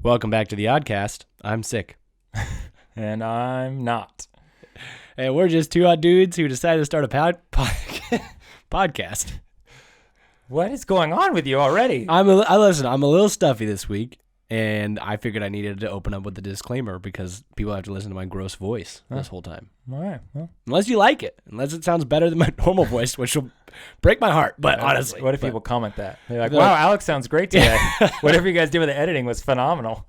Welcome back to the Oddcast. I'm sick. And I'm not. And we're just two odd dudes who decided to start a podcast. What is going on with you already? I'm a little stuffy this week, and I figured I needed to open up with a disclaimer because people have to listen to my gross voice this whole time. All right. Well, Unless you like it. Unless it sounds better than my normal voice, which will break my heart. But honestly. what if people comment that? They're like, wow, Alex sounds great today. Whatever you guys did with the editing was phenomenal.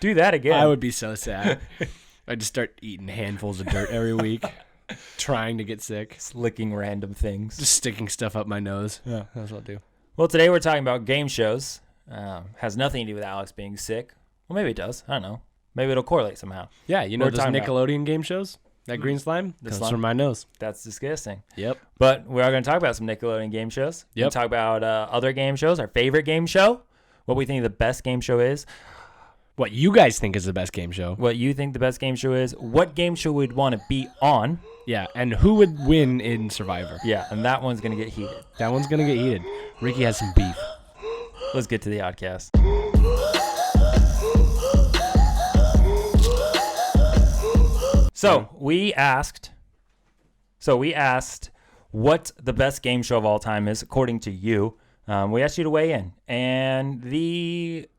Do that again. I would be so sad. I'd just start eating handfuls of dirt every week, trying to get sick. Just licking random things. Just sticking stuff up my nose. Yeah. That's what I'll do. Well, today we're talking about game shows. Has nothing to do with Alex being sick. Well, maybe it does. I don't know. Maybe it'll correlate somehow. Yeah, you know We're those talking Nickelodeon game shows? That green slime? The Comes slime? from my nose. That's disgusting. Yep. But we are going to talk about some Nickelodeon game shows. We're going to talk about other game shows, our favorite game show, what we think the best game show is, What you guys think is the best game show. what you think the best game show is, what game show we'd want to be on. Yeah, and who would win in Survivor? Yeah, and that one's going to get heated. That one's going to get heated. Ricky has some beef. Let's get to the Oddcast. So we asked what the best game show of all time is, according to you. We asked you to weigh in, and the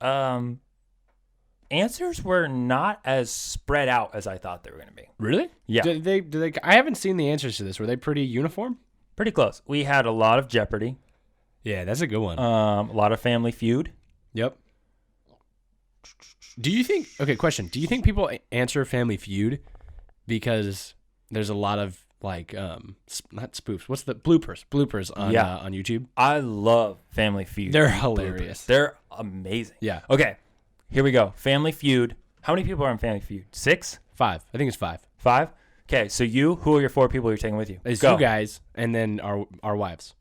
answers were not as spread out as I thought they were going to be. Really? Yeah. Do they? I haven't seen the answers to this. Were they pretty uniform? Pretty close. We had a lot of Jeopardy, Yeah, that's a good one. a lot of Family Feud. Yep. Do you think? Okay, question. Do you think people answer Family Feud because there's a lot of like not spoofs? What's the bloopers on on YouTube? I love Family Feud. They're hilarious. Bloopers. They're amazing. Yeah. Okay, here we go. Family Feud. How many people are on Family Feud? 6? 5. I think it's 5. 5? Okay, so who are your 4 people you're taking with you? It's Go. you guys and then our wives.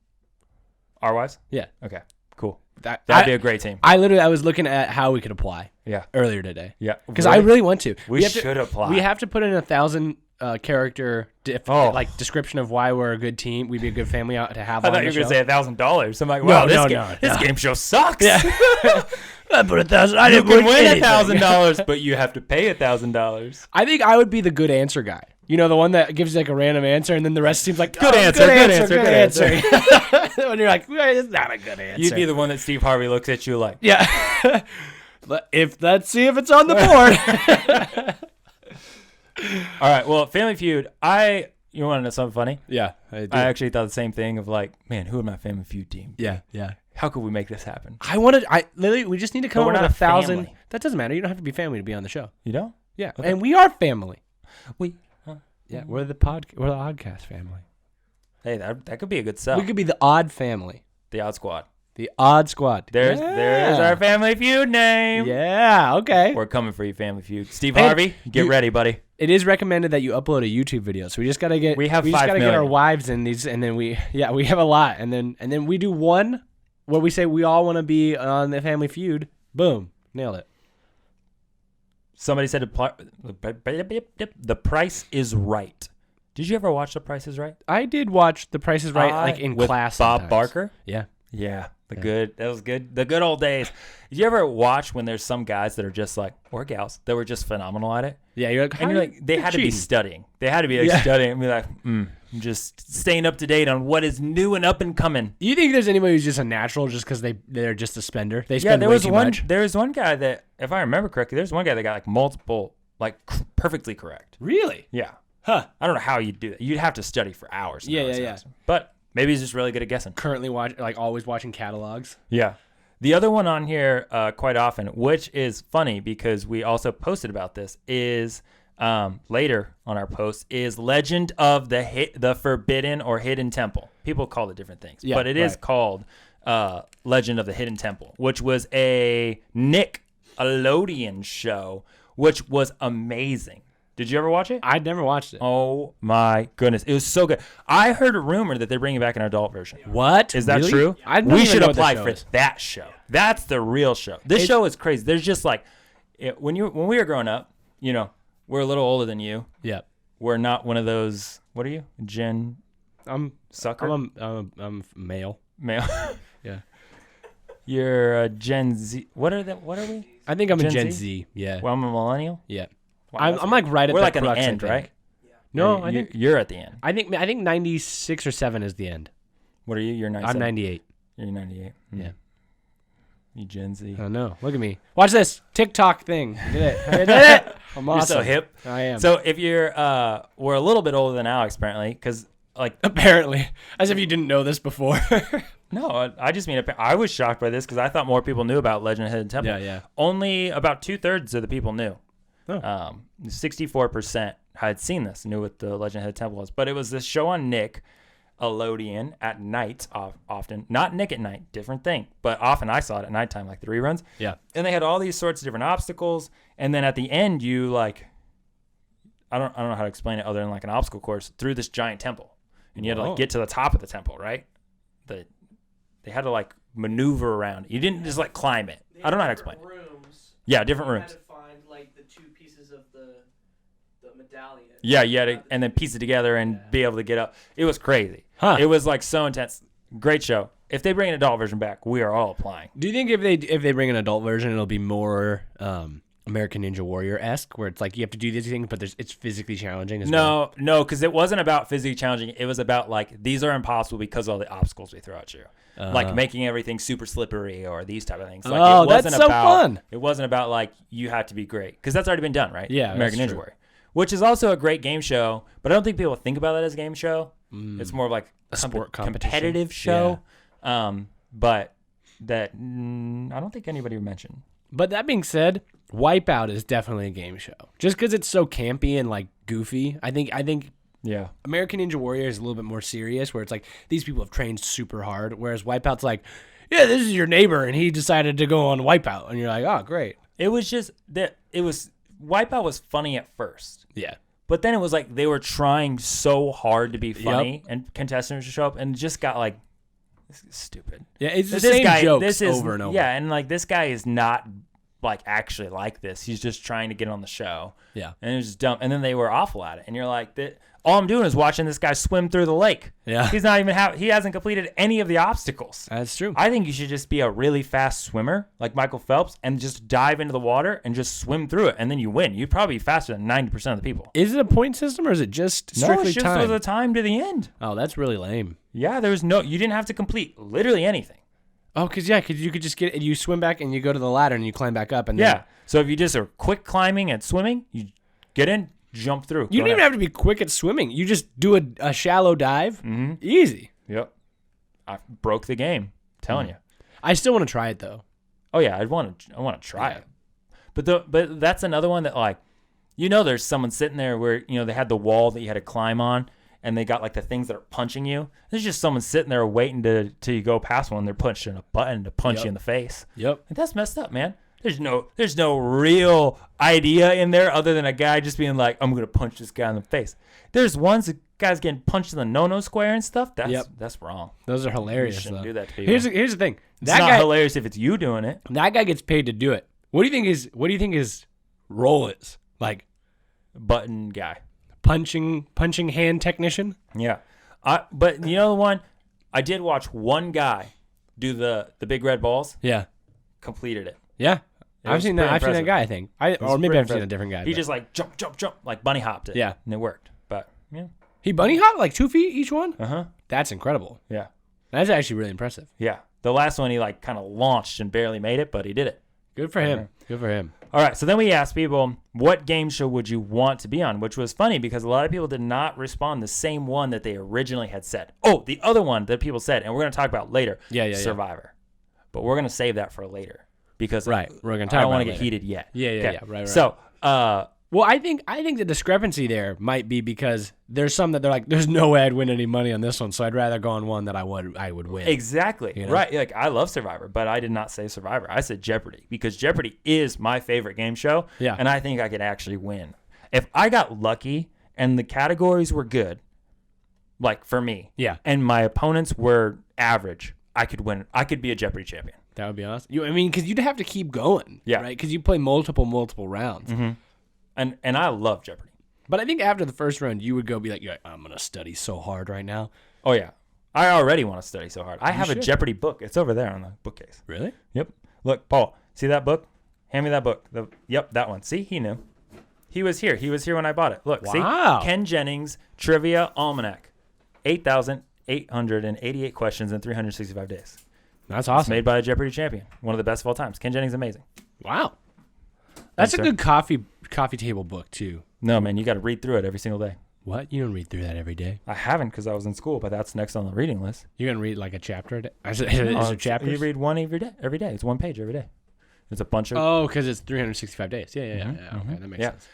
Our wives? Yeah. Okay, cool. That'd be a great team. I was looking at how we could apply Yeah. earlier today. Yeah. Because I really want to. We should apply. We have to put in 1,000 character description of why we're a good team. We'd be a good family to have I on thought the you were show. going to say $1,000. I'm like, wow, this game show sucks. Yeah. I put 1,000. I You didn't can win win anything. $1,000, but you have to pay $1,000. I think I would be the good answer guy. You know, the one that gives you like a random answer, and then the rest seems like Good answer. When you're like, well, it's not a good answer. You'd be the one that Steve Harvey looks at you like, yeah. Let's see if it's on the board. all right, well, Family Feud, you want to know something funny? Yeah, I do. I actually thought the same thing of like, man, who are my Family Feud team? yeah. How could we make this happen? Literally, we just need to come But up we're with not 1,000. family. That doesn't matter. You don't have to be family to be on the show. You know? Yeah, Okay. and we are family. Yeah. We're the Oddcast family. Hey, that could be a good sell. We could be the Odd family, The Odd Squad. the Odd Squad. There's our Family Feud name. Yeah. Okay. We're coming for you, Family Feud. Steve And Harvey, get ready, buddy. It is recommended that you upload a YouTube video. So we just gotta get. We have just 5 gotta get our million. wives in these, and then we have a lot, and then we do one where we say we all want to be on the Family Feud. Boom, nailed it. Somebody said the Price is Right. Did you ever watch The Price is Right? I did watch The Price is Right like in with class. Bob sometimes. Barker? Yeah. Yeah, that was good. The good old days. Did you ever watch when there's some guys that are just like, or gals, that were just phenomenal at it? Yeah, you're like, And you're like, they had to be studying. They had to be studying and be like, I'm just staying up to date on what is new and up and coming. You think there's anybody who's just a natural just because they're just a spender? They spend there way was too one. much. There was one guy that, if I remember correctly, there's one guy that got like multiple, like perfectly correct. Really? Yeah. Huh. I don't know how you'd do that. You'd have to study for hours. and Yeah, hours yeah, and hours. But maybe he's just really good at guessing. Currently always watching catalogs. Yeah. The other one on here quite often, which is funny because we also posted about this, is later on our post, is Legend of the Forbidden or Hidden Temple. People call it different things, but it is called Legend of the Hidden Temple, which was a Nickelodeon show, which was amazing. Did you ever watch it? I'd never watched it. Oh my goodness, it was so good. I heard a rumor that they're bringing back an adult version. What? Is that Really? true? I don't We even should know what apply the show for is. that show. That's the real show. This show is crazy. There's just like, when we were growing up, we're a little older than you. Yeah. We're not one of those. What are you, Gen I'm Sucker? I'm male. Male. Yeah. You're a Gen Z. What are we? I think I'm a Gen Gen Z? Z. Yeah. Well, I'm a millennial. Yeah. Wow, I'm like right at we're the like at the crux, I end, think. right? No, Or I think you're at the end. I think 96 or 7 is the end. What are you? You're 97. I'm 98. You're 98. Yeah. You Gen Z. Oh no! Look at me. Watch this TikTok thing. I did it. I did it. I'm You're awesome. so hip. I am. So if you're, we're a little bit older than Alex apparently, because like apparently, as if you didn't know this before. no, I just mean I was shocked by this because I thought more people knew about Legend of Hidden Temple. Yeah. Only about 2/3 of the people knew. Oh. 64% had seen this, knew what the Legend of Hidden Temple was. But it was this show on Nick, Elodian, at night often. Not Nick at night, different thing. But often I saw it at nighttime, like the reruns. Yeah. And they had all these sorts of different obstacles. And then at the end, you like, I don't know how to explain it other than like an obstacle course through this giant temple. And you had to like get to the top of the temple, right? They had to like maneuver around. You didn't just like climb it. I don't know how to explain it. Yeah, different rooms. You had to find like the two pieces of the medallion. Yeah, you had to, and then piece it together and be able to get up. It was crazy. Huh. It was like so intense. Great show. If they bring an adult version back, we are all applying. Do you think if they bring an adult version, it'll be more American Ninja Warrior-esque, where it's like you have to do these things, but it's physically challenging as well? No, because it wasn't about physically challenging. It was about like these are impossible because of all the obstacles we throw at you. Like making everything super slippery or these type of things. Like, oh, it wasn't that's so fun. It wasn't about like you had to be great because that's already been done, right? Yeah, American that's Ninja true. Warrior, which is also a great game show, but I don't think people think about that as a game show. It's more of like A sport competition. competitive show. But that I don't think anybody mentioned. But that being said, Wipeout is definitely a game show. Just because it's so campy and like goofy, I think Yeah. American Ninja Warrior is a little bit more serious, where it's like these people have trained super hard, whereas Wipeout's like, yeah, this is your neighbor, and he decided to go on Wipeout, and you're like, oh, great. It was just that Wipeout was funny at first. Yeah. But then it was like they were trying so hard to be funny, and contestants would show up, and it just got like, this is stupid. Yeah, it's the This same guy, jokes this is, over and over. Yeah, and like this guy is not like actually like this. He's just trying to get on the show. Yeah. And it was just dumb. And then they were awful at it. And you're like, all I'm doing is watching this guy swim through the lake. Yeah. He's not even he hasn't completed any of the obstacles. That's true. I think you should just be a really fast swimmer like Michael Phelps and just dive into the water and just swim through it, and then you win. You'd probably be faster than 90% of the people. Is it a point system, or is it just strictly no, it's just time? the time to the end. Oh, that's really lame. Yeah, you didn't have to complete literally anything. Oh, because you could just you swim back and you go to the ladder and you climb back up. And Yeah. then, So if you just are quick climbing and swimming, you get in, jump through. you don't even have to be quick at swimming. You just do a shallow dive. Mm-hmm. Easy. Yep. I broke the game. I'm telling you. I still want to try it, though. Oh yeah, I want to try it. But that's another one that like, there's someone sitting there where they had the wall that you had to climb on, and they got like the things that are punching you. There's just someone sitting there waiting till you go past one. They're punching a button to punch you in the face. Yep. And that's messed up, man. There's no real idea in there other than a guy just being like, I'm gonna punch this guy in the face. There's ones that guys getting punched in the no square and stuff. That's wrong. Those are hilarious. You shouldn't though. do that to people. Here's the thing. It's not hilarious if it's you doing it. That guy gets paid to do it. What do you think his role is? Like Button guy. punching hand technician? Yeah. But the one, I did watch one guy do the big red balls. Yeah. Completed it. Yeah. It I've was seen that. pretty I've seen that impressive. guy, I think. Or maybe pretty I've seen a impressive. different guy. He but- just like jump, like bunny hopped it. Yeah. And it worked. But yeah. He bunny hopped like 2 feet each one? Uh-huh. That's incredible. Yeah. That's actually really impressive. Yeah. The last one he like kind of launched and barely made it, but he did it. Good for him. Good for him. All right, so then we asked people, what game show would you want to be on? Which was funny because a lot of people did not respond the same one that they originally had said. Oh, the other one that people said, and we're going to talk about later, Yeah. Survivor. But we're going to save that for later because We're going to talk I don't about want it to get later. heated yet. Yeah. Right. So, Well, I think the discrepancy there might be because there's some that they're like, there's no way I'd win any money on this one, so I'd rather go on one that I would win. exactly, right. Like, I love Survivor, but I did not say Survivor. I said Jeopardy because Jeopardy is my favorite game show, Yeah. and I think I could actually win. If I got lucky and the categories were good, like for me, Yeah. and my opponents were average, I could win. I could be a Jeopardy champion. That would be awesome. Because you'd have to keep going. Yeah. Right? Because you play multiple rounds. Mm-hmm. And I love Jeopardy. But I think after the first round, you would go be like, I'm going to study so hard right now. Oh, yeah. I already want to study so hard. I have a should. Jeopardy book. It's over there on the bookcase. Really? Yep. Look, Paul, see that book? Hand me that book. Yep, that one. See, he knew. He was here. He was here when I bought it. Look, Wow. see? Ken Jennings Trivia Almanac. 8,888 questions in 365 days. That's It's awesome. made by a Jeopardy champion. One of the best of all times. Ken Jennings, amazing. Wow. That's Thanks, a sir. good coffee table book too. No, man, you got to read through it every single day. What? You don't read through that every day. I haven't because I was in school, but that's next on the reading list. You're gonna read like a chapter a day? Is it chapters? You read one every day. Every day. It's one page every day. It's a bunch of... Oh, because it's 365 days. Yeah. Mhm, Okay, that makes yeah. sense.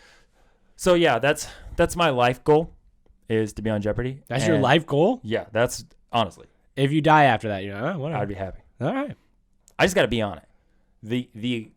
So, yeah, that's my life goal is to be on Jeopardy. That's your And, life goal? Yeah, that's honestly. If you die after that, you're like, oh, whatever. I'd be happy. All right. I just got to be on it. The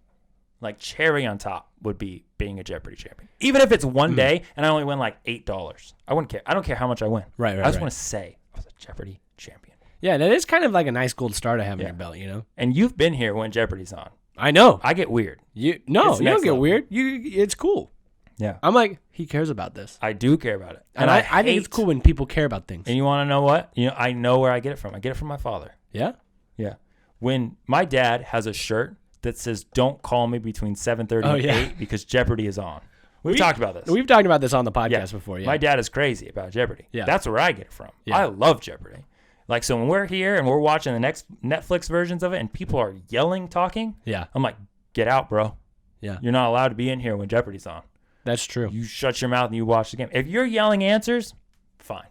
like cherry on top would be being a Jeopardy champion. Even if it's one day and I only win like $8. I wouldn't care. I don't care how much I win. Right. I just want to say I was a Jeopardy champion. Yeah, that is kind of like a nice gold star to have in Yeah. your belt, you know? And you've been here when Jeopardy's on. I know. I get weird. You It's you don't next get level. weird. It's cool. Yeah. I'm like, he cares about this. I do care about it. And I think it's hate- cool when people care about things. And you want to know what? I know where I get it from. I get it from my father. Yeah? Yeah. When my dad has a shirt that says, "Don't call me between 7:30 Oh, and yeah. 8 because Jeopardy is on." We've talked about this. We've talked about this on the podcast Yeah. before, yeah. My dad is crazy about Jeopardy. Yeah. That's where I get it from. Yeah. I love Jeopardy. Like, so when we're here and we're watching the next Netflix versions of it and people are yelling, talking, Yeah. I'm like, get out, bro. Yeah. You're not allowed to be in here when Jeopardy's on. That's true. You shut your mouth and you watch the game. If you're yelling answers, fine.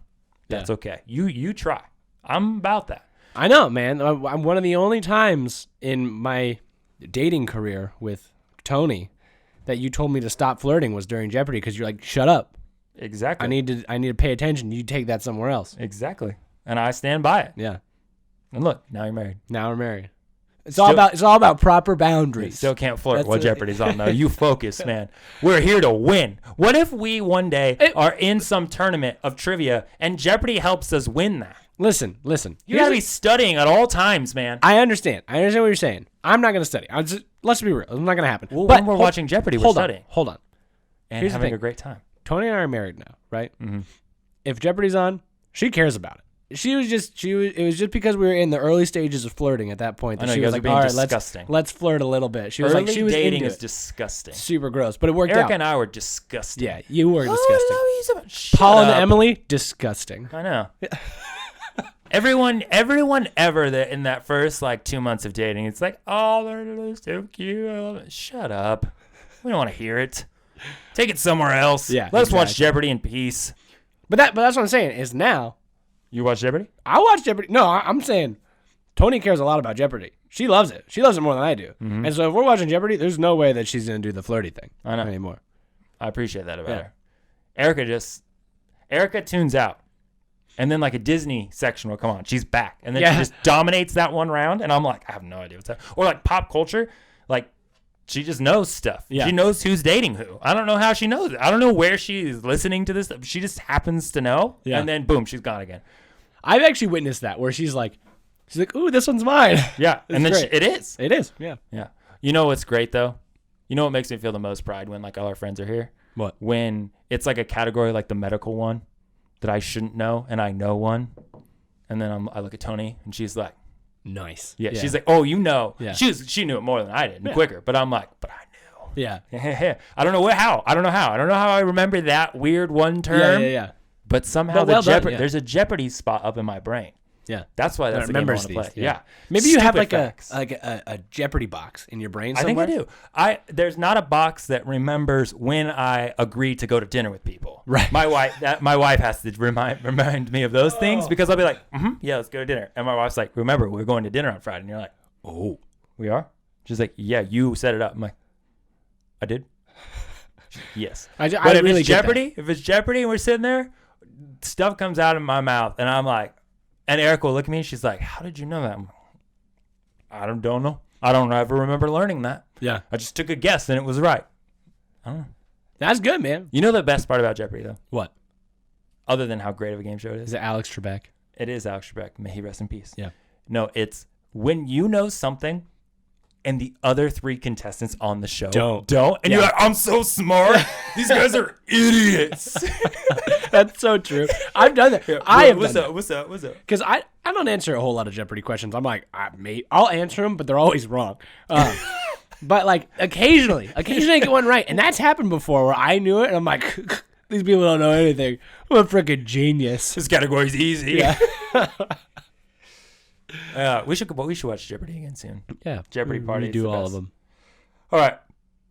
That's Yeah. okay. You try. I'm about that. I know, man. I'm one of the only times in my dating career with Tony that you told me to stop flirting was during Jeopardy because you're like, shut up. Exactly. I need to pay attention. You take that somewhere else. Exactly. And I stand by it. Yeah. And look, now you're married. Now we're married. It's all about proper You boundaries. still can't flirt That's while it. Jeopardy's on, though. You focus, man. We're here to win. What if we one day are in some tournament of trivia and Jeopardy helps us win that? Listen. You got to be studying at all times, man. I understand. what you're saying. I'm not going to study. Let's be real. It's not going to happen. Well, But when we're watching Jeopardy, we're hold studying. Hold on. And Here's the having thing. a great time. Tony and I are married now, right? Mhm. If Jeopardy's on, she cares about it. It was just because we were in the early stages of flirting at that point I that know, she you was guys are like, being all right, disgusting. let's flirt a little bit. She was Early like, she was dating into is it. disgusting. Super gross, but it worked Eric out. and I were disgusting. Yeah, you were disgusting. Shut Paul and up. Emily, disgusting. I know. Everyone ever that in that first like 2 months of dating, it's like, oh, they're so cute. I love it. Shut up. We don't want to hear it. Take it somewhere else. Yeah, Let's watch exactly. Jeopardy in peace. But that's what I'm saying is now You watch Jeopardy? I watch Jeopardy. No, I'm saying Tony cares a lot about Jeopardy. She loves it. She loves it more than I do. Mm-hmm. And so if we're watching Jeopardy, there's no way that she's gonna do the flirty thing I know. anymore. I appreciate that about Yeah. her. Erica tunes out. And then like a Disney section will come on. She's back. And then Yeah. she just dominates that one round. And I'm like, I have no idea what's that. Or like pop culture. Like she just knows stuff. Yeah. She knows who's dating who. I don't know how she knows it. I don't know where she is listening to this stuff. She just happens to know. Yeah. And then boom, she's gone again. I've actually witnessed that where she's like, ooh, this one's mine. Yeah. And then great. it is. It is. Yeah. Yeah. You know what's great though? You know what makes me feel the most pride when like all our friends are here? What? When it's like a category like the medical one that I shouldn't know and I know one. And then I look at Tony and she's like, Nice. yeah. She's like, oh, you know. Yeah. She knew it more than I did and Yeah. quicker. But I'm like, but I knew. yeah. I don't know how. I don't know how I remember that weird one term. Yeah. But somehow But well done, yeah. there's a Jeopardy spot up in my brain. Yeah. That's why that's That the game I remembers want to these. play. Yeah. Maybe you have Stupid like facts. a Jeopardy box in your brain I somewhere. think I do. There's not a box that remembers when I agree to go to dinner with people. Right. My wife has to remind me of those things because I'll be like, yeah, let's go to dinner. And my wife's like, remember, we're going to dinner on Friday. And you're like, oh, we are? She's like, yeah, you set it up. I'm like, I did? Yes. I But if really it's get that. Jeopardy, and we're sitting there, stuff comes out of my mouth and I'm like, and Eric will look at me and she's like, how did you know that? I'm like, I don't know. I don't ever remember learning that. Yeah. I just took a guess and it was right. I don't know. That's good, man. You know the best part about Jeopardy though? What? Other than how great of a game show it Is is? it Alex Trebek? It is Alex Trebek. May he rest in peace. Yeah. No, it's when you know something and the other 3 contestants on the show Don't. And you're like, I'm so smart. These guys are idiots. That's so true. I've done that. I have done that. What's up? Because I don't answer a whole lot of Jeopardy questions. I'm like, I'll answer them, but they're always wrong. But like occasionally I get one right, and that's happened before where I knew it, and I'm like, these people don't know anything. I'm a freaking genius. This category's easy. Yeah. We should watch Jeopardy again soon. Yeah. Jeopardy party. We do all of them. All right.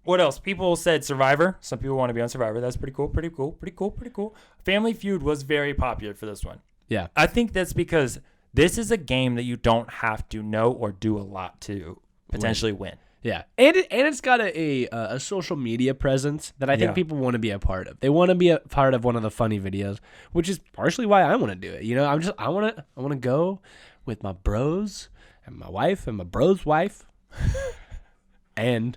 What else? People said Survivor. Some people want to be on Survivor. That's pretty cool. Family Feud was very popular for this one. Yeah. I think that's because this is a game that you don't have to know or do a lot to potentially win. Yeah, and it's got a social media presence that I think people want to be a part of. They want to be a part of one of the funny videos, which is partially why I want to do it. You know, I want to go with my bros and my wife and my bro's wife, and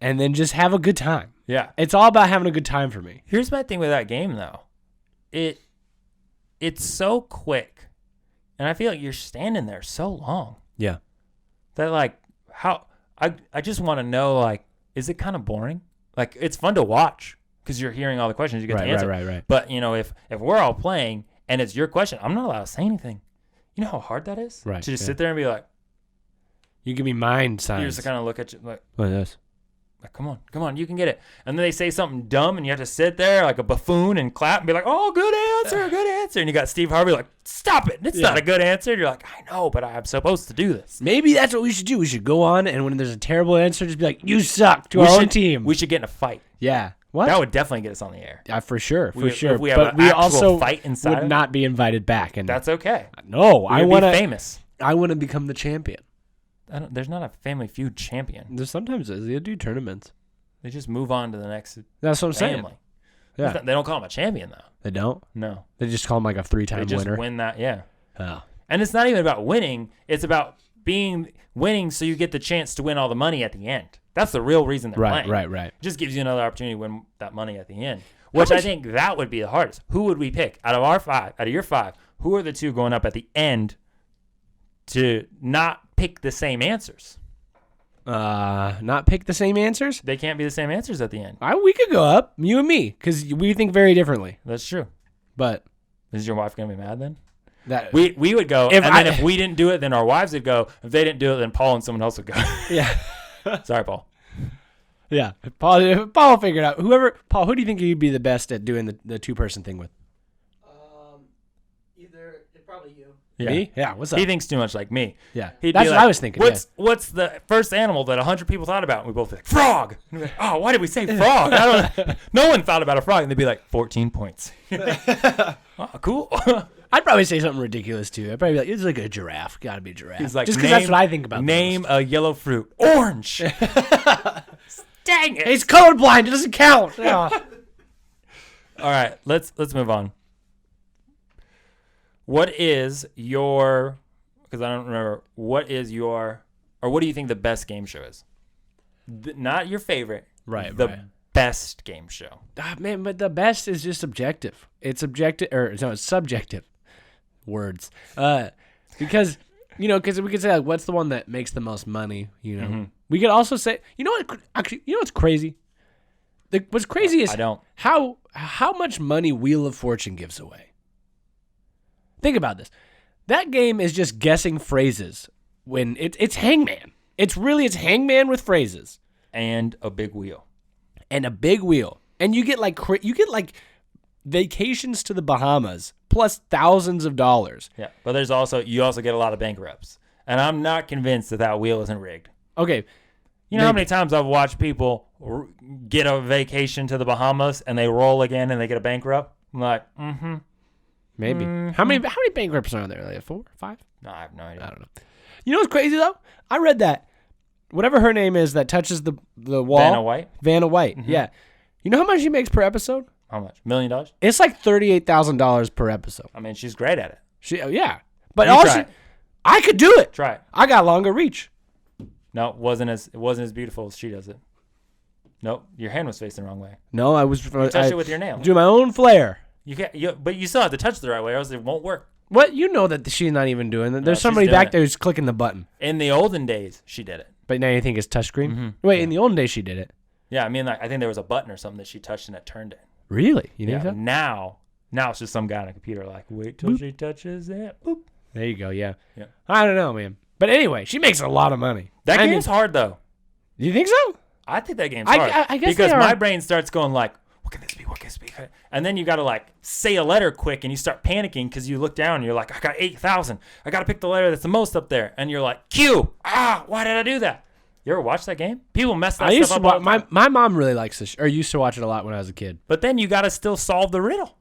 then just have a good time. Yeah, it's all about having a good time for me. Here's my thing with that game though, it's so quick, and I feel like you're standing there so long. Yeah, that like how. I just want to know, like, is it kind of boring? Like, it's fun to watch because you're hearing all the questions you get to answer. Right. But, you know, if we're all playing and it's your question, I'm not allowed to say anything. You know how hard that is? Right. To just sit there and be like. You give me mind signs. You just kind of look at you like. What is this? Like, come on, you can get it. And then they say something dumb and you have to sit there like a buffoon and clap and be like, oh, good answer. And you got Steve Harvey like, stop it. It's not a good answer. And you're like, I know, but I'm supposed to do this. Maybe that's what we should do. We should go on, and when there's a terrible answer, just be like, you suck to our own team. We should get in a fight. Yeah. What? That would definitely get us on the air. Yeah, for sure. If we have an actual fight inside, would not be invited back. And that's okay. No, I want to be famous. I want to become the champion. There's not a Family Feud champion. There's sometimes they do tournaments. They just move on to the next. That's what I'm family. saying. Yeah. They don't call him a champion though. They don't. No. They just call him like a 3-time winner. They just win that. Yeah. Oh. And it's not even about winning. It's about winning so you get the chance to win all the money at the end. That's the real reason they're playing. Right. It just gives you another opportunity to win that money at the end. Which I think that would be the hardest. Who would we pick out of your 5? Who are the 2 going up at the end to not pick the same answers? Not pick the same answers? They can't be the same answers at the end. We could go up, you and me, because we think very differently. That's true. But is your wife gonna be mad then? That we would go, then if we didn't do it, then our wives would go. If they didn't do it, then Paul and someone else would go. Yeah. Sorry, Paul. Yeah, Paul figured out. Paul, who do you think you'd be the best at doing the 2-person thing with? Probably you. Yeah. Me? Yeah, what's up? He thinks too much like me. Yeah. He'd That's be what like, I was thinking. What's the first animal that 100 people thought about? And we both be like, frog. And we're like, oh, why did we say frog? No one thought about a frog. And they'd be like, 14 points. Oh, cool. I'd probably say something ridiculous too. I'd probably be like, it's like a giraffe. Gotta be a giraffe. He's like, just because that's what I think about. Name a yellow fruit. Orange. Dang it. He's colorblind. It doesn't count. All right, let's move on. What is your, because I don't remember, what do you think the best game show is? Not your favorite. Right, the best game show. Man, but the best is just subjective. It's subjective, it's subjective. Words. Because we could say, like, what's the one that makes the most money, Mm-hmm. We could also say, what's crazy? What's crazy is I don't. How much money Wheel of Fortune gives away. Think about this. That game is just guessing phrases when it's Hangman. It's Hangman with phrases. And a big wheel. And you get like vacations to the Bahamas plus thousands of dollars. Yeah, but you also get a lot of bankrupts. And I'm not convinced that wheel isn't rigged. Okay. You know how many times I've watched people get a vacation to the Bahamas and they roll again and they get a bankrupt? I'm like, Maybe. Mm-hmm. How many bankrupts are there? Like 4, 5? No, I have no idea. I don't know. You know what's crazy though? I read that whatever her name is that touches the wall. Vanna White. Mm-hmm. Yeah. You know how much she makes per episode? How much? $1 million? It's like $38,000 per episode. I mean, she's great at it. Yeah. But I could do it. Try it. I got longer reach. No, it wasn't as beautiful as she does it. Nope, your hand was facing the wrong way. No, I was. You touched it with your nail. Do my own flair. You can't. But you still have to touch it the right way, or else it won't work. What? You know that she's not even doing that. There's somebody back there who's clicking the button. In the olden days, she did it. But now you think it's touchscreen? Mm-hmm. Wait, in the olden days she did it. Yeah, I mean, like, I think there was a button or something that she touched and it turned it. Really? You think Yeah, so? now it's just some guy on a computer like, wait till she touches it. Boop. There you go. Yeah. Yeah. I don't know, man. But anyway, she makes a lot of money. That I game's hard, though. You think so? I think that game's hard. I guess because they are. my brain starts going like, what can this be? What can this be? And then you got to like say a letter quick and you start panicking because you look down and you're like, I got 8,000. I got to pick the letter that's the most up there. And you're like, Q. Why did I do that? You ever watch that game? People mess that stuff up all the time. My mom really likes this, or used to watch it a lot when I was a kid. But then you got to still solve the riddle.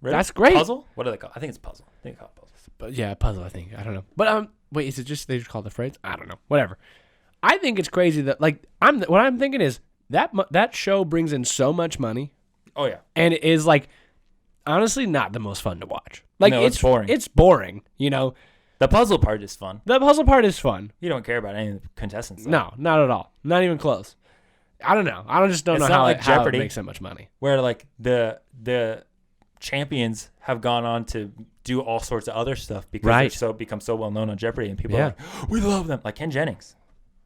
That's great. Puzzle? What do they call it? I think it's puzzle. I think they call it puzzle. But yeah, puzzle, I think. I don't know. But wait, is it just they just call it the phrase? I don't know. Whatever. I think it's crazy that what I'm thinking is that show brings in so much money. Oh yeah. And it is like honestly not the most fun to watch. Like No, it's boring. It's boring, you know. The puzzle part is fun. The puzzle part is fun. You don't care about any of the contestants. Though. No, not at all. Not even close. I don't know. I don't It's know not how like it Jeopardy. makes that much money. Where like the champions have gone on to do all sorts of other stuff because they become so well known on Jeopardy and people are like, we love them. Like Ken Jennings.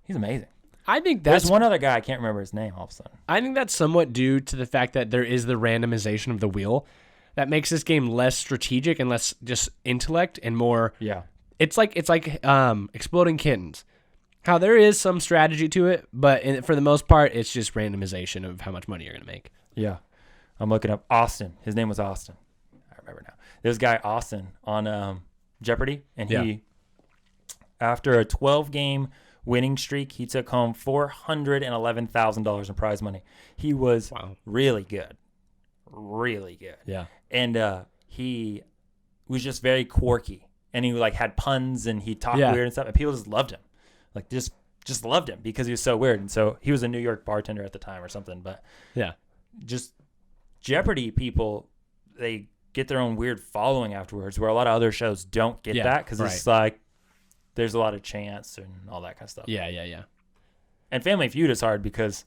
He's amazing. I think that's There's one other guy, I can't remember his name all of a sudden. I think that's somewhat due to the fact that there is the randomization of the wheel that makes this game less strategic and less just intellect and more. Yeah. It's like Exploding Kittens. How there is some strategy to it, but for the most part, it's just randomization of how much money you're going to make. Yeah. I'm looking up Austin. His name was Austin. I remember now. This guy, Austin, on Jeopardy, and he, after a 12-game winning streak, he took home $411,000 in prize money. He was really good. Really good. Yeah. And he was just very quirky. And he like had puns and he talked weird and stuff. And people just loved him. Like just loved him because he was so weird. And so he was a New York bartender at the time or something. But just Jeopardy people, they get their own weird following afterwards where a lot of other shows don't get that because it's like there's a lot of chance and all that kind of stuff. Yeah. And Family Feud is hard because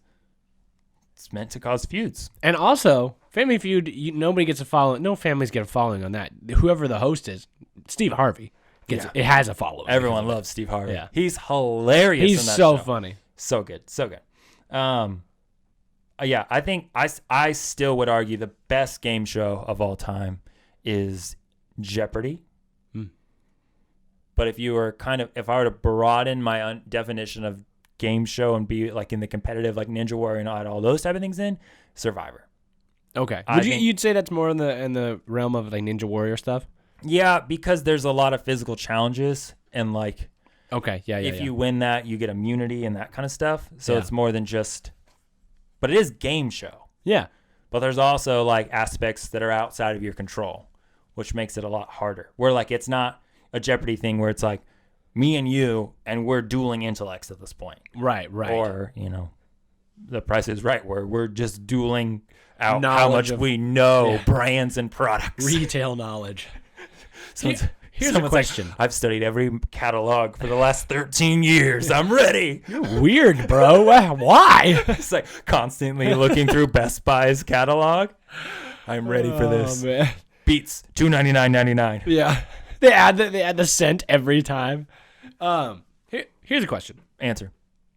it's meant to cause feuds. And also, Family Feud, nobody gets a following. No families get a following on that. Whoever the host is, Steve Harvey, it has a following. Everyone loves Steve Harvey. Yeah. He's hilarious. He's in that so show. funny. So good. Yeah, I think I still would argue the best game show of all time is Jeopardy. But if I were to broaden my definition of game show and be like in the competitive, like Ninja Warrior and add all those type of things in, Survivor. Okay. You'd say that's more in the realm of like Ninja Warrior stuff? Yeah, because there's a lot of physical challenges and like. Okay. Yeah. If you win that, you get immunity and that kind of stuff. So it's more than just. But it is game show. Yeah. But there's also like aspects that are outside of your control, which makes it a lot harder. Where like it's not a Jeopardy thing where it's like me and you and we're dueling intellects at this point. Right. Or, The Price is Right where we're just dueling out how much we know brands and products. Retail knowledge. Here's a Someone's question. Like, I've studied every catalog for the last 13 years. I'm ready. You're weird, bro. Why? It's like constantly looking through Best Buy's catalog. I'm ready for this. Man. Beats $299.99. Yeah. They add the cent every time. Here's a question. Answer.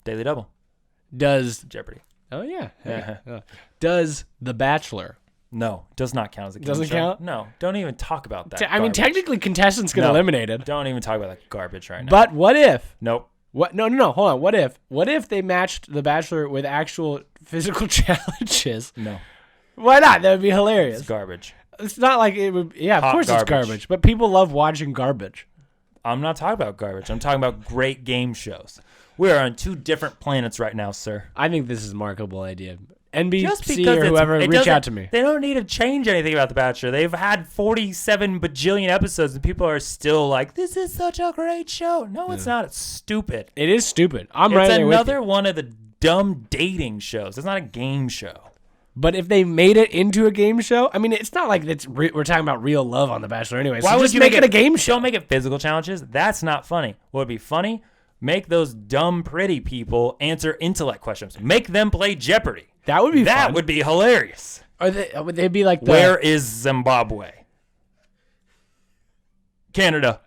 Daily Double. Does Jeopardy. Oh yeah. Does The Bachelor? No, does not count as a game Doesn't show. count? No, don't even talk about that. I mean, technically, contestants get eliminated. Don't even talk about that garbage right now. But what if? Nope. What? No. Hold on. What if? What if they matched The Bachelor with actual physical challenges? No. Why not? That would be hilarious. It's garbage. It's not like it would. Yeah, of Hot course garbage. it's garbage. But people love watching garbage. I'm not talking about garbage. I'm talking about great game shows. We are on two different planets right now, sir. I think this is a remarkable idea. Just NBC because or whoever, reach out to me. They don't need to change anything about The Bachelor. They've had 47 bajillion episodes, and people are still like, "This is such a great show." No, it's not. It's stupid. It is stupid. I'm It's right there with another you. one of the dumb dating shows. It's not a game show. But if they made it into a game show, I mean, it's not like we're talking about real love on The Bachelor anyway. So Why would just you make it a game show? Don't make it physical challenges. That's not funny. What would be funny? Make those dumb, pretty people answer intellect questions. Make them play Jeopardy. That would be That fun. would be hilarious. Would they be like the, Where is Zimbabwe? Canada.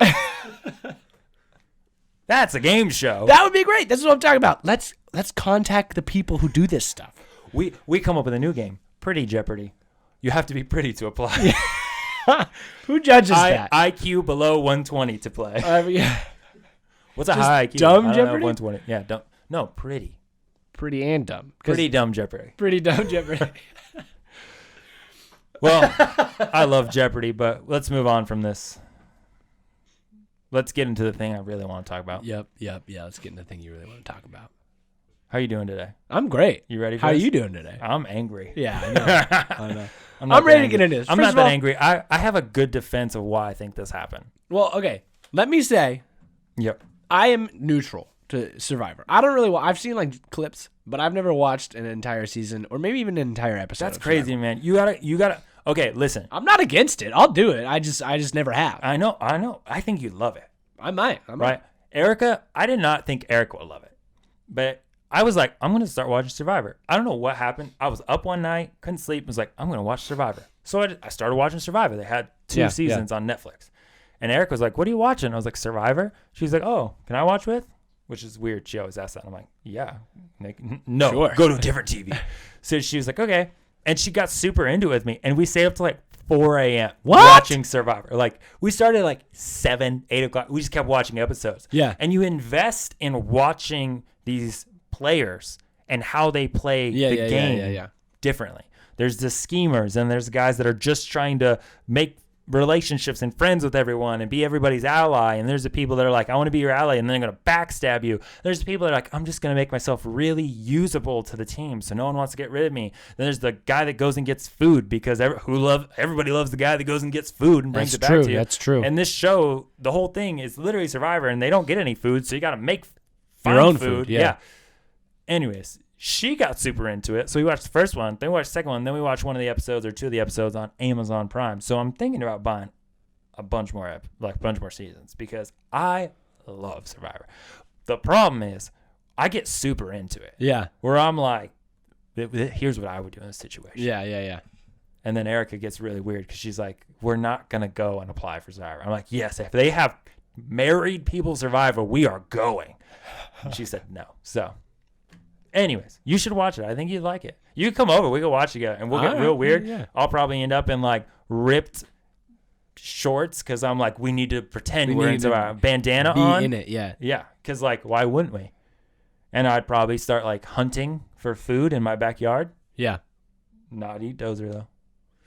That's a game show. That would be great. That's what I'm talking about. Let's contact the people who do this stuff. We come up with a new game, Pretty Jeopardy. You have to be pretty to apply. Who judges that? IQ below 120 to play. Yeah. What's a high IQ? Dumb I don't know, Jeopardy? 120. Yeah, dumb. No, pretty. Pretty and dumb. Pretty dumb Jeopardy. Pretty dumb Jeopardy. Well, I love Jeopardy, but let's move on from this. Let's get into the thing I really want to talk about. Yep. Let's get into the thing you really want to talk about. How are you doing today? I'm great. You ready for How this? are you doing today? I'm angry. Yeah, I know. I know. I'm ready to get into this. I'm First not of that all- angry. I have a good defense of why I think this happened. Well, okay. Let me say, Yep. I am neutral to Survivor. I don't really. I've seen like clips, but I've never watched an entire season or maybe even an entire episode. That's of crazy, Survivor. man. You gotta. Okay, listen. I'm not against it. I'll do it. I just never have. I know. I think you'd love it. I might. Right? Erica, I did not think Erica would love it. But I was like, I'm going to start watching Survivor. I don't know what happened. I was up one night, couldn't sleep. Was like, I'm going to watch Survivor. So I started watching Survivor. They had two seasons on Netflix. And Erica was like, what are you watching? I was like, Survivor? She's like, oh, can I watch with? Which is weird. She always asks that. I'm like, yeah. Like, no, Sure. go to a different TV. So she was like, okay. And she got super into it with me. And we stayed up till like 4 a.m. What? watching Survivor. Like, we started like 7, 8 o'clock. We just kept watching episodes. Yeah. And you invest in watching these players and how they play the game differently. There's the schemers and there's guys that are just trying to make relationships and friends with everyone and be everybody's ally. And there's the people that are like, I want to be your ally, and then they're going to backstab you. There's the people that are like, I'm just going to make myself really usable to the team so no one wants to get rid of me. Then there's the guy that goes and gets food because everybody loves the guy that goes and gets food and brings it back to you. That's true. And this show, the whole thing is literally Survivor, and they don't get any food, so you got to make Your own food, yeah. Anyways, she got super into it. So we watched the first one, then we watched the second one, then we watched one of the episodes or two of the episodes on Amazon Prime. So I'm thinking about buying a bunch more seasons because I love Survivor. The problem is I get super into it. Yeah. Where I'm like, here's what I would do in this situation. Yeah. And then Erica gets really weird because she's like, we're not going to go and apply for Survivor. I'm like, yes, if they have married people Survivor, we are going. And she said no. So anyways, you should watch it. I think you'd like it. You can come over. We can watch together, and we'll get real weird. Yeah. I'll probably end up in like ripped shorts because I'm like, we need to pretend we're into our bandana Be on. in it, yeah. Yeah, because like, why wouldn't we? And I'd probably start like hunting for food in my backyard. Yeah. Not eat Dozer though.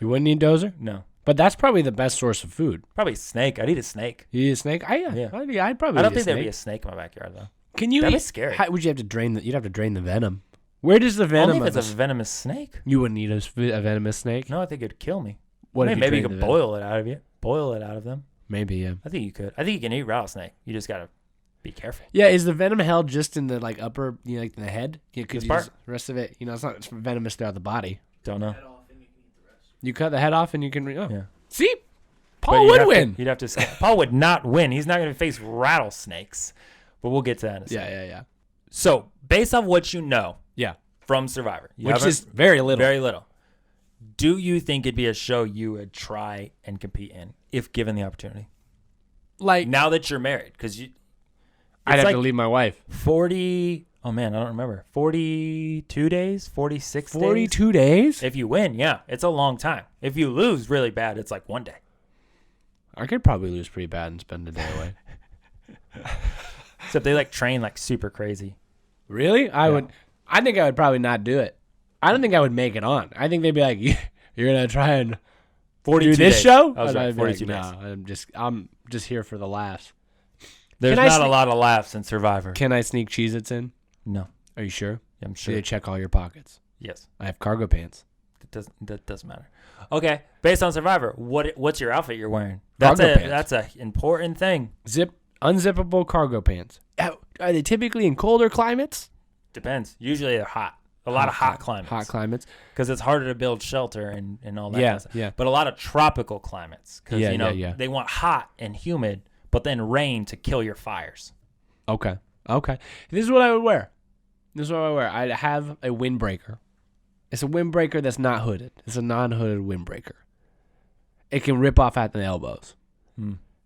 You wouldn't eat Dozer? No. But that's probably the best source of food. Probably snake. I'd eat a snake. You eat a snake? Yeah. I'd probably I don't eat think a there'd be snake. a snake in my backyard though. Can you That'd be eat? scary. How would you have to drain the? You'd have to drain the venom. Where does the venom? Only if of it's a venomous snake. You wouldn't eat a venomous snake. No, I think it'd kill me. What if maybe you drained could the venom? boil it out of you. Boil it out of them. Maybe, yeah. I think you could. I think you can eat rattlesnake. You just gotta be careful. Yeah, is the venom held just in the like upper, like in the head? You could This use part? the rest of it. It's not venomous throughout the body. Don't know. Head off and you can eat the rest. You cut the head off and you can. Yeah. See, But Paul you'd would have to- win. you'd have to. Paul would not win. He's not gonna face rattlesnakes. But we'll get to that in a second. Yeah. So based off what you know Yeah. from Survivor, you Which haven't- is very little. very little. Do you think it'd be a show you would try and compete in if given the opportunity? Like, Now that you're married, because you, I'd it's have like to leave my wife. 40. Oh man, I don't remember. 42 days, 46 days. 42 days? If you win, yeah, it's a long time. If you lose really bad, it's like one day. I could probably lose pretty bad and spend a day away. Except they like train like super crazy. Really? I think I would probably not do it. I don't think I would make it on. I think they'd be like, you're going to try and 42 do this days. show? I was And right, I'd be 42 like, days. no, I'm just here for the laughs. There's Can I not a sneak- lot of laughs in Survivor. Can I sneak Cheez-Its in? No, Are you sure? I'm Do sure. they check all your pockets? Yes, I have cargo pants. that doesn't matter. Okay, based on Survivor, what's your outfit you're wearing? That's Cargo pants. That's a important thing. Unzippable cargo pants. Are they typically in colder climates? Depends. Usually they're hot. A lot of hot climates. Hot climates. Because it's harder to build shelter and all that. Yeah, kind of stuff. yeah. But a lot of tropical climates. Because, Yeah. they want hot and humid, but then rain to kill your fires. Okay. This is what I would wear. I'd have a windbreaker. It's a windbreaker that's not hooded. It's a non-hooded windbreaker. It can rip off at the elbows.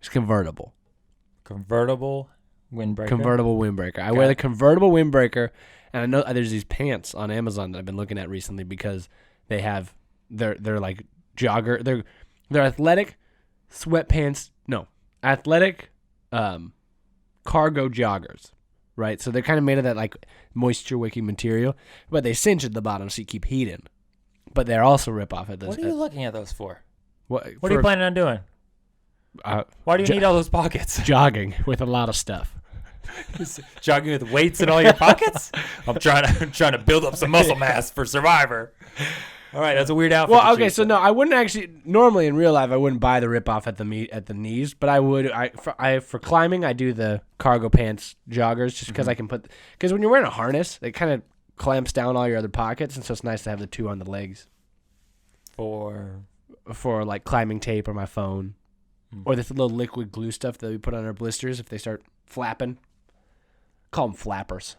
It's convertible. Convertible Windbreaker. Convertible windbreaker. I wear the convertible windbreaker, and I know there's these pants on Amazon that I've been looking at recently because they're like jogger. They're athletic sweatpants. No, athletic cargo joggers. Right, so they're kind of made of that like moisture wicking material, but they cinch at the bottom so you keep heat in. But they're also rip off at this. What are you looking at those for? What are you planning on doing? Why do you need all those pockets? Jogging with a lot of stuff. Jogging with weights in all your pockets? I'm trying to build up some muscle mass for Survivor. All right, that's a weird outfit. Well, okay, so no, I wouldn't actually normally in real life I wouldn't buy the rip off at the knees, but I would. For climbing I do the cargo pants joggers just because I can because when you're wearing a harness it kind of clamps down all your other pockets, and so it's nice to have the two on the legs for like climbing tape or my phone or this little liquid glue stuff that we put on our blisters if they start flapping. Call them flappers.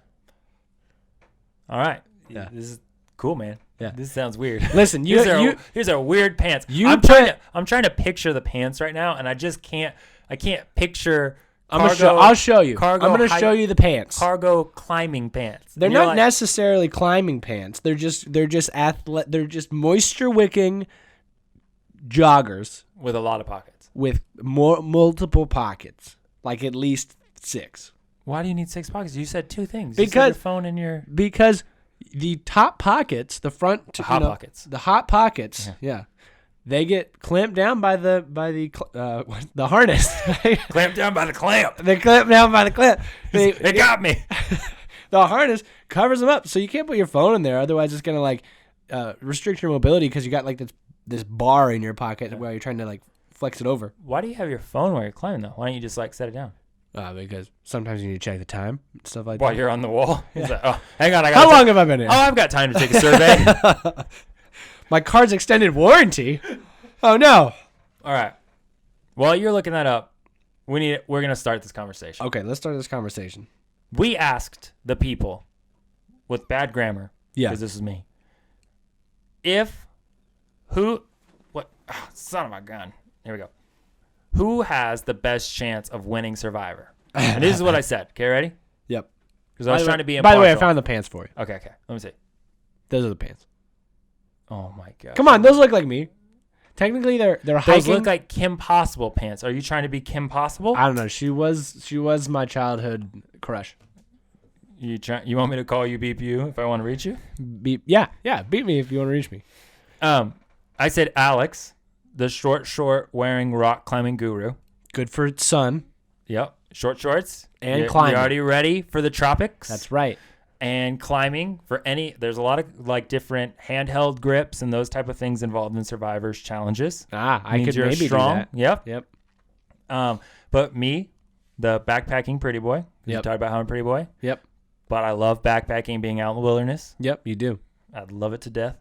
All right, yeah, this is cool, man. Yeah, this sounds weird. Listen, these are weird pants. I'm trying to picture the pants right now, and I just can't. I can't picture. I'll show you. I'm going to show you the pants. Cargo climbing pants. They're not necessarily climbing pants. They're just They're just moisture wicking joggers with a lot of pockets. With multiple pockets, like at least 6. Why do you need 6 pockets? You said 2 things. Because you said your phone and your the top pockets, the front, the hot pockets, yeah, they get clamped down by the harness. Clamped down by the clamp. They clamp down by the clamp. They got me. The harness covers them up, so you can't put your phone in there. Otherwise, it's gonna like restrict your mobility because you got like this bar in your pocket while you're trying to like flex it over. Why do you have your phone while you're climbing though? Why don't you just like set it down? Because sometimes you need to check the time, stuff like that. While you're on the wall? He's like, oh, hang on. How long have I been in? Oh, I've got time to take a survey. My car's extended warranty? Oh, no. All right. While you're looking that up, we're going to start this conversation. Okay, let's start this conversation. We asked the people with bad grammar, because this is me, son of a gun. Here we go. Who has the best chance of winning Survivor? And this is what I said. Okay, ready? Yep. Because I was trying to be impartial. By the way, I found the pants for you. Okay. Let me see. Those are the pants. Oh, my God. Come on, those look like me. Technically, they're hiking. Those look like Kim Possible pants. Are you trying to be Kim Possible? I don't know. She was my childhood crush. You want me to call you Beep You if I want to reach you? Beep me if you want to reach me. I said Alex, the short wearing rock climbing guru. Good for sun. Yep. Short shorts. And climbing. You're already ready for the tropics. That's right. And climbing there's a lot of like different handheld grips and those type of things involved in Survivor's challenges. I could maybe strong. do that. Yep. But me, the backpacking pretty boy. You talk about how I'm a pretty boy. Yep. But I love backpacking, being out in the wilderness. Yep, you do. I'd love it to death.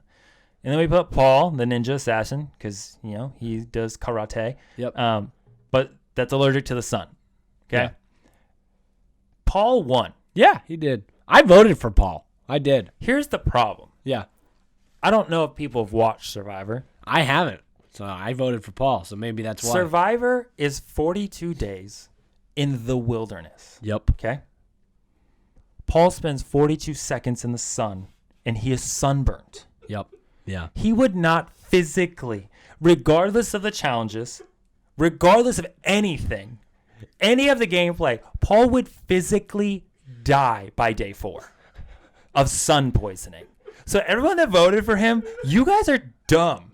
And then we put Paul, the ninja assassin, because, he does karate. Yep. But that's allergic to the sun. Okay? Yeah. Paul won. Yeah, he did. I voted for Paul. I did. Here's the problem. Yeah. I don't know if people have watched Survivor. I haven't. So I voted for Paul. So maybe that's why. Survivor is 42 days in the wilderness. Yep. Okay? Paul spends 42 seconds in the sun, and he is sunburnt. Yep. Yeah. He would not physically, regardless of the challenges, regardless of anything, any of the gameplay, Paul would physically die by day 4 of sun poisoning. So everyone that voted for him, you guys are dumb.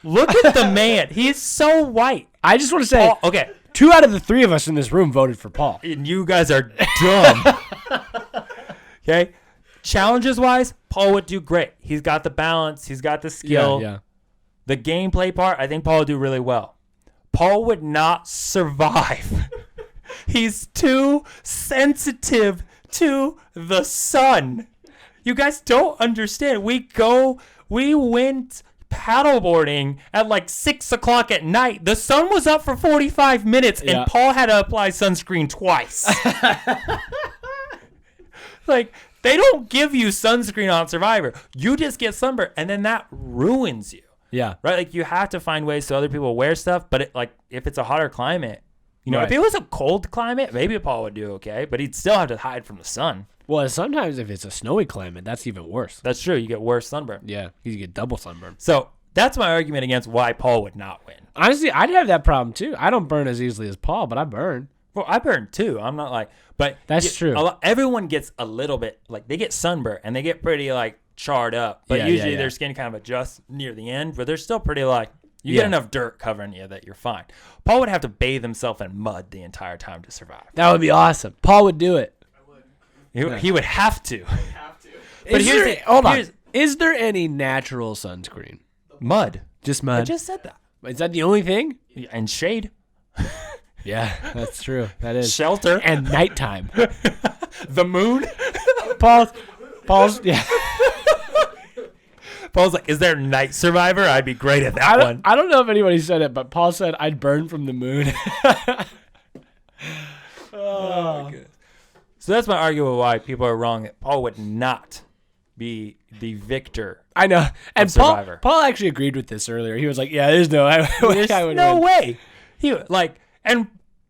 Look at the man. He's so white. I just want to say, Paul, okay, 2 out of the 3 of us in this room voted for Paul. And you guys are dumb. Okay? Challenges-wise, Paul would do great. He's got the balance. He's got the skill. Yeah. The gameplay part, I think Paul would do really well. Paul would not survive. He's too sensitive to the sun. You guys don't understand. We went paddleboarding at like 6 o'clock at night. The sun was up for 45 minutes, and Paul had to apply sunscreen twice. Like, they don't give you sunscreen on Survivor. You just get sunburned, and then that ruins you. Yeah. Right? Like, you have to find ways so other people wear stuff, but if it's a hotter climate, You know, Right. if it was a cold climate, maybe Paul would do okay, but he'd still have to hide from the sun. Well, sometimes if it's a snowy climate, that's even worse. That's true. You get worse sunburn. Yeah, you get double sunburn. So that's my argument against why Paul would not win. Honestly, I'd have that problem too. I don't burn as easily as Paul, but I burn. Well, I burn too. I'm not like, but That's true. Everyone gets a little bit, like they get sunburn and they get pretty like charred up, but Yeah, usually yeah. their skin kind of adjusts near the end, but they're still pretty like, you Yeah. get enough dirt covering you that you're fine. Paul would have to bathe himself in mud the entire time to survive. That would be awesome. Paul would do it. He would have to. Have to. But Hold on. here's Is there any natural sunscreen? mud. Just I mud. just said that. Is that the only thing? And shade. Yeah, that's true. That is. Shelter. And nighttime. The moon. Paul's. Yeah. Paul's like, is there Night Survivor? I'd be great at that one. I don't know if anybody said it, but Paul said I'd burn from the moon. Oh, good. So that's my argument why people are wrong that Paul would not be the victor. I know. And Survivor. Paul actually agreed with this earlier. He was like, "Yeah, there's no way There's I would no win." way. He like, and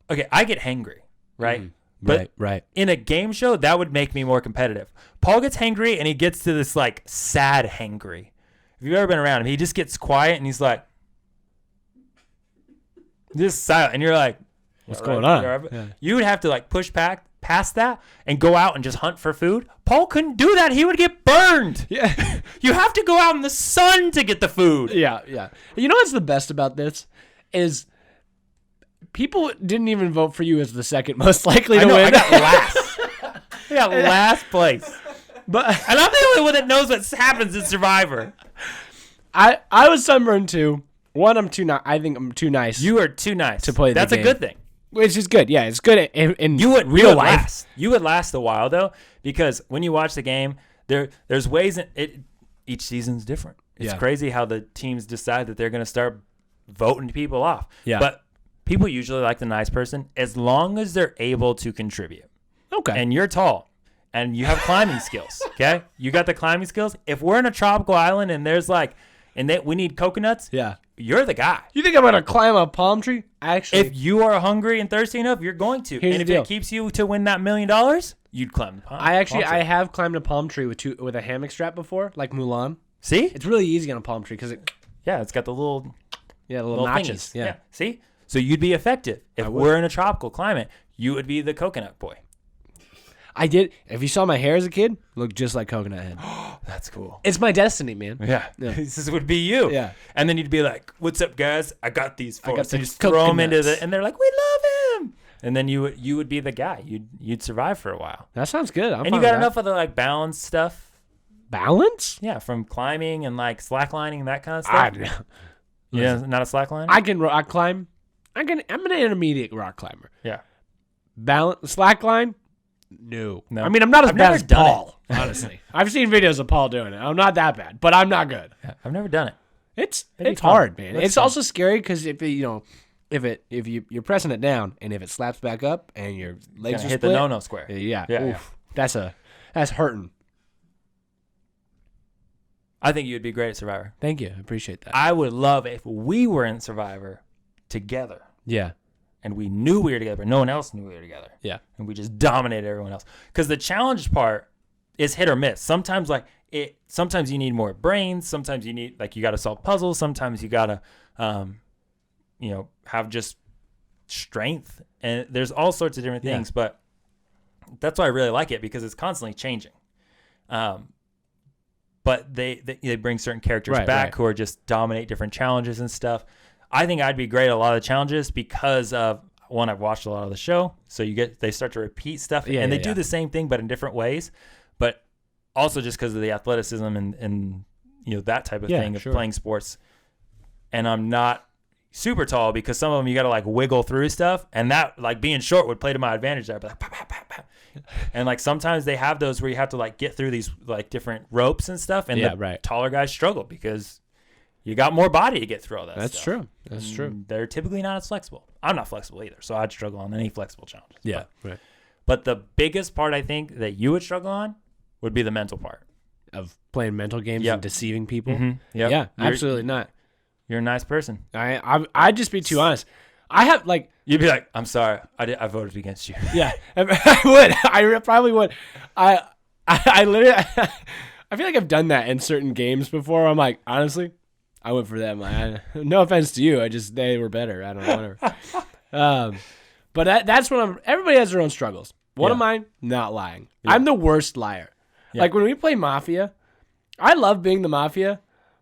okay, I get hangry, right? But right. in a game show, that would make me more competitive. Paul gets hangry and he gets to this like sad hangry. If you've ever been around him, he just gets quiet and he's like, just silent. And you're like, What's going on? Yeah. You would have to like push past that and go out and just hunt for food. Paul couldn't do that. He would get burned. Yeah. You have to go out in the sun to get the food. Yeah. You know what's the best about this is people didn't even vote for you as the second most likely to win. I got last. I got last place. But And I'm the only one that knows what happens in Survivor. I was sunburned too. One, I think I'm too nice. You are too nice To play the That's game. a good thing. Which is good. Yeah, it's good in You would real life. last. You would last a while though, because when you watch the game, there's ways in it. Each season's different. It's Yeah. crazy how the teams decide that they're going to start voting people off. Yeah. But people usually like the nice person as long as they're able to contribute. Okay. And you're tall, and you have climbing skills. Okay, you got the climbing skills. If we're in a tropical island and there's like, we need coconuts. yeah. You're the guy. You think I'm gonna climb a palm tree? Actually, If you are hungry and thirsty enough, you're going to. Here's And the if deal. it keeps you to win that $1 million, you'd climb the palm. I palm tree. have climbed a palm tree with a hammock strap before, like Mulan. See? It's really easy on a palm tree because Yeah, it's got the little little notches. thingies. Yeah. See? So you'd be effective. If I would. we're in a tropical climate, you would be the coconut boy. I did. If you saw my hair as a kid, looked just like Coconut Head. That's cool. It's my destiny, man. Yeah. Yeah. This would be you. Yeah. And then you'd be like, what's up, guys? I got these for got us. And these just throw them into coconuts. and they're like, we love him. And then you would be the guy. You'd survive for a while. That sounds good. And you got enough of the like balance stuff. balance. Yeah, from climbing and like slacklining and that kind of I stuff. Yeah, not a slackliner? I can rock climb. I'm an intermediate rock climber. Yeah. Balance slackline. No. No. I mean, I'm not as I've bad never as done Paul. Honestly, I've seen videos of Paul doing it. I'm not that bad, but I'm not good. I've never done it. It's It'd be fun. hard, man. That's It's fun. also scary because if you're pressing it down and if it slaps back up and your legs Gonna are hit split, the no-no square. yeah, Yeah, oof, that's hurting. I think you'd be great at Survivor. Thank you, I appreciate that. I would love if we were in Survivor together Yeah, and we knew we were together, but no one else knew we were together. yeah, And we just dominated everyone else. Because the challenge part is hit or miss. Sometimes sometimes you need more brains. Sometimes you need you got to solve puzzles. Sometimes you got to, have just strength. And there's all sorts of different things. But that's why I really like it because it's constantly changing. But they bring certain characters back who are just dominate different challenges and stuff. I think I'd be great at a lot of the challenges because of one, I've watched a lot of the show, so they start to repeat stuff, and they do the same thing but in different ways. But also just because of the athleticism and that type of thing of playing sports. And I'm not super tall because some of them you got to wiggle through stuff, and that being short would play to my advantage there. But and sometimes they have those where you have to get through these different ropes and stuff, and the taller guys struggle because you got more body to get through all that that's stuff. true. That's true. They're typically not as flexible. I'm not flexible either, so I'd struggle on any flexible challenges. Yeah, right. But the biggest part I think that you would struggle on would be the mental part. Of playing mental games and deceiving people. Yep. Yeah, absolutely not. You're a nice person. I'd just be too honest. I have like, You'd be like, I'm sorry, I voted against you. yeah, I would. I probably would. I literally, I feel like I've done that in certain games before. I'm like, honestly, I went for them. No offense to you. They were better. I don't know, whatever. But that's when everybody has their own struggles. One of mine, not lying. Yeah. I'm the worst liar. Yeah. Like when we play Mafia, I love being the Mafia,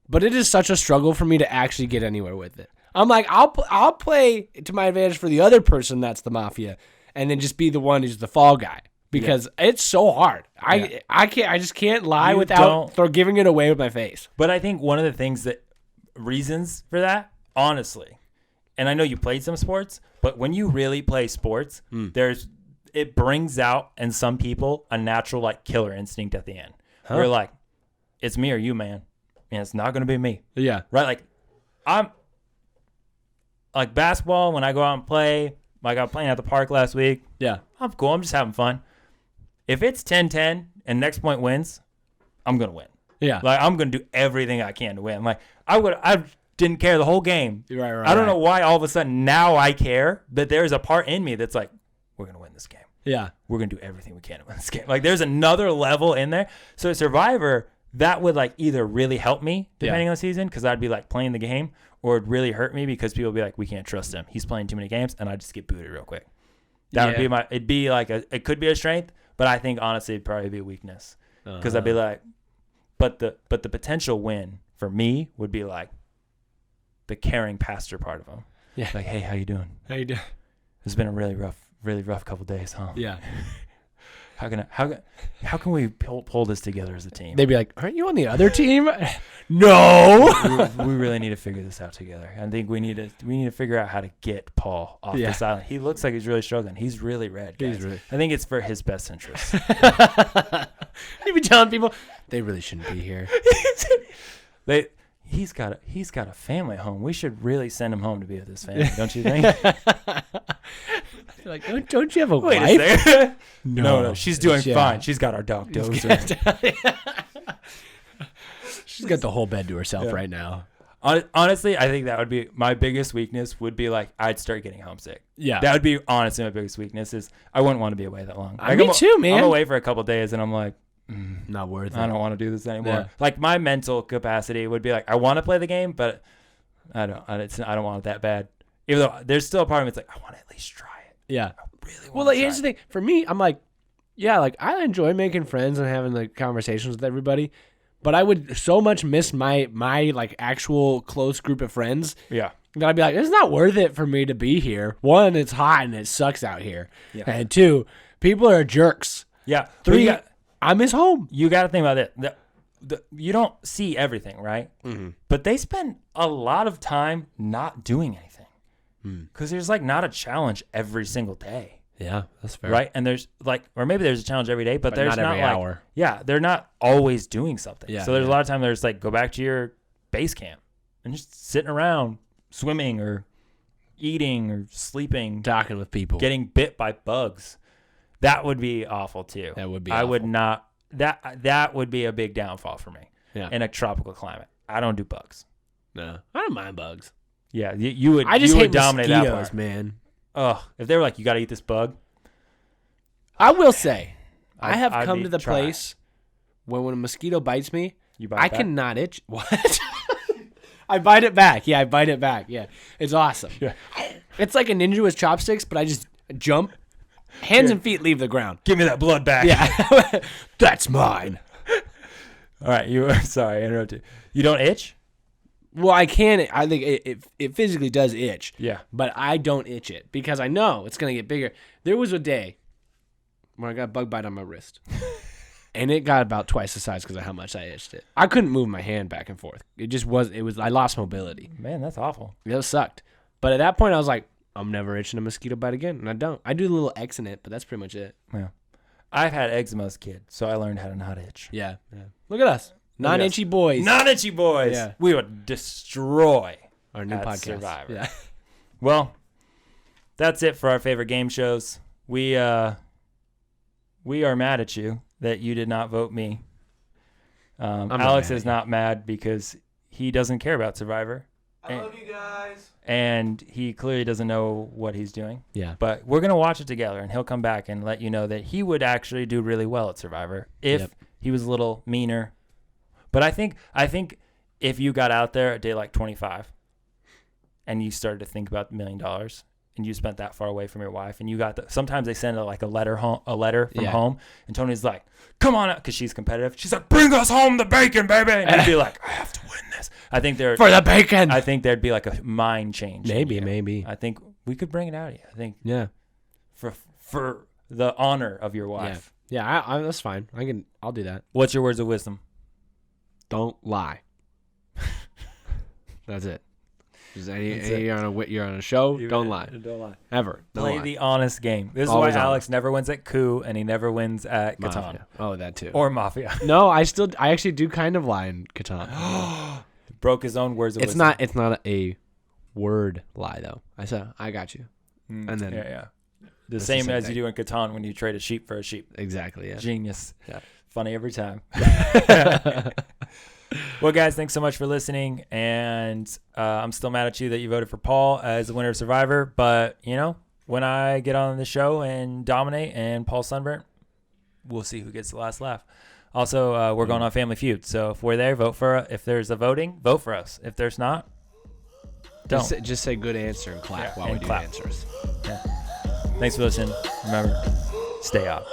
but it is such a struggle for me to actually get anywhere with it. I'm like, I'll play to my advantage for the other person that's the Mafia, and then just be the one who's the fall guy because it's so hard. I just can't lie without giving it away with my face. But I think one of the reasons for that, honestly, and I know you played some sports, but when you really play sports, it brings out in some people a natural like killer instinct at the end. Huh? You're like, it's me or you, man. And it's not going to be me. Yeah. Right? Like, I'm like basketball when I go out and play, like I was playing at the park last week. Yeah. I'm cool. I'm just having fun. If it's 10-10 and next point wins, I'm going to win. Yeah. Like, I'm going to do everything I can to win. Like, I didn't care the whole game. Right. I don't know why all of a sudden now I care, but there's a part in me that's like, we're going to win this game. Yeah. We're going to do everything we can to win this game. Like, there's another level in there. So Survivor, that would like either really help me depending on the season because I'd be like playing the game, or it'd really hurt me because people would be like, we can't trust him. He's playing too many games, and I'd just get booted real quick. That would be it'd be like it could be a strength, but I think honestly it'd probably be a weakness because I'd be like, but the potential win for me would be like the caring pastor part of him. Yeah. Like, hey, how you doing? How you doing? It's been a really rough couple days, huh? Yeah. How can we pull this together as a team? They'd be like, aren't you on the other team? No. we really need to figure this out together. I think we need to figure out how to get Paul off this island. He looks like he's really struggling. He's really red, guys. I think it's for his best interest. You'd be telling people they really shouldn't be here. He's got a family at home. We should really send him home to be with his family, don't you think? Like, don't you have a Wait wife? A second. No, she's doing fine. She's got our dog Dozer. She's got the whole bed to herself right now. Honestly, I think that would be my biggest weakness. Would be like I'd start getting homesick. Yeah, that would be honestly my biggest weakness. Is I wouldn't want to be away that long. Like, me too, man. I'm away for a couple of days, and I'm like, not worth it. I don't want to do this anymore. Yeah. Like my mental capacity would be like, I want to play the game, but I don't want it that bad. Even though there's still a part of me that's like, I want to at least try it. Yeah. I really want well, like, here's the thing. For me, I'm like, yeah, like I enjoy making friends and having like conversations with everybody, but I would so much miss my like actual close group of friends. Yeah. That I'd be like, it's not worth it for me to be here. One, it's hot and it sucks out here. Yeah. And two, people are jerks. Yeah. Three, I miss home. You got to think about it. You don't see everything, right? Mm-hmm. But they spend a lot of time not doing anything because there's like not a challenge every single day. Yeah, that's fair. Right? And there's like, or maybe there's a challenge every day, but there's not every like, hour. Yeah, they're not always doing something. Yeah, so there's a lot of time there's like, go back to your base camp and just sitting around, swimming or eating or sleeping, talking with people, getting bit by bugs. That would be awful too. That would be. I would not. That would be a big downfall for me. Yeah. In a tropical climate, I don't do bugs. No, I don't mind bugs. Yeah, you would. I just hate dominate mosquitoes, that part. man. Ugh, if they were like, you got to eat this bug. I will say, I have come to the place where when a mosquito bites me, I cannot itch. What? I bite it back. Yeah, I bite it back. Yeah, it's awesome. Yeah. It's like a ninja with chopsticks, but I just jump. Hands and feet leave the ground. Give me that blood back. Yeah. That's mine. All right. Sorry, I interrupted. You don't itch? Well, I can. I think it physically does itch. Yeah. But I don't itch it because I know it's going to get bigger. There was a day when I got a bug bite on my wrist. And it got about twice the size because of how much I itched it. I couldn't move my hand back and forth. I lost mobility. Man, that's awful. It sucked. But at that point, I was like, I'm never itching a mosquito bite again. And I don't. I do the little X in it, but that's pretty much it. Yeah. I've had eczema as a kid, so I learned how to not itch. Yeah. Look at us. Non-itchy boys. Non-itchy boys. Yeah. We would destroy our new podcast. Survivor. Yeah. Well, that's it for our favorite game shows. We are mad at you that you did not vote me. Alex is not mad because he doesn't care about Survivor. I love you guys. And he clearly doesn't know what he's doing. Yeah. But we're going to watch it together, and he'll come back and let you know that he would actually do really well at Survivor if he was a little meaner. But I think if you got out there at day like 25 and you started to think about $1 million and you spent that far away from your wife and you got sometimes they send a letter from home, and Tony's like, come on out, because she's competitive. She's like, bring us home the bacon, baby. And you'd be like, I have to win this. I think for the bacon. I think there'd be like a mind change. Maybe. I think we could bring it out of you. I think for the honor of your wife. Yeah, I that's fine. I'll do that. What's your words of wisdom? Don't lie. That's it. You're on a show. Don't lie. Don't lie. Ever. Don't Play lie. the honest game. This Always is why honest. Alex never wins at Coup and he never wins at Catan. Mafia. Oh, that too. Or Mafia. No, I actually do kind of lie in Catan. Broke his own words of It's wisdom. It's not a word lie though. I said I got you. And then The same as you do in Catan when you trade a sheep for a sheep. Exactly. Yeah. Genius. Yeah. Funny every time. Well, guys, thanks so much for listening. And I'm still mad at you that you voted for Paul as the winner of Survivor. But, when I get on the show and dominate and Paul Sunburnt, we'll see who gets the last laugh. Also, we're going on Family Feud. So if we're there, vote for us. If there's a voting, vote for us. If there's not, don't. Just say good answer and clap while we do answers. Yeah. Thanks for listening. Remember, stay out.